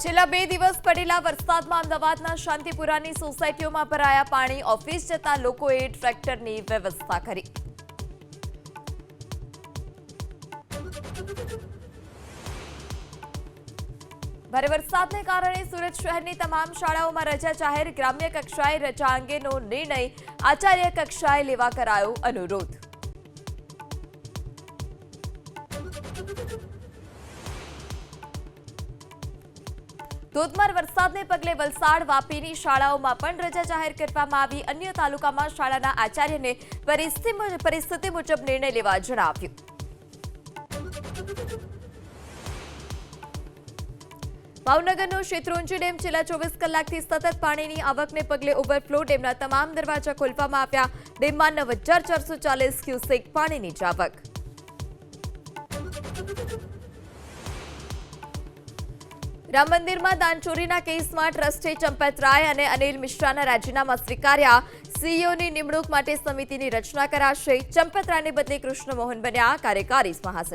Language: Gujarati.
છેલ્લા 2 દિવસ પડેલા વરસાદમાં અમદાવાદના શાંતિપુરાની સોસાયટીઓમાં ભરાયા પાણી. ઓફિસ જતા લોકોએ ટ્રેક્ટરની વ્યવસ્થા કરી. ભારે વરસાદને કારણે સુરત શહેરની તમામ શાળાઓમાં રજા જાહેર. ગ્રામ્ય કક્ષાએ રજા અંગેનો નિર્ણય આચાર્ય કક્ષાએ લેવા કરાયો અનુરોધ. ધોધમાર વરસાદને પગલે વલસાડ વાપીની શાળાઓમાં પણ રજા જાહેર કરવામાં આવી. અન્ય તાલુકામાં શાળાના આચાર્યને પરિસ્થિતિ મુજબ નિર્ણય લેવા જણાવ્યું. ભાવનગરનો શેત્રુંજી ડેમ છેલ્લા 24 કલાકથી સતત પાણીની આવકને પગલે ઓવરફ્લો. ડેમના તમામ દરવાજા ખોલવામાં આવ્યા. ડેમમાં 9440 ક્યુસેક પાણીની આવક. રામ મંદિરમાં દાનચોરીના કેસમાં ટ્રસ્ટે ચંપત રાય અને અનિલ મિશ્રાના રાજીનામા સ્વીકાર્યા. સીઈઓની નિમણૂક માટે સમિતિની રચના કરાશે. ચંપત રાયને બદલે કૃષ્ણ મોહન બન્યા કાર્યકારી મહાસચિવ.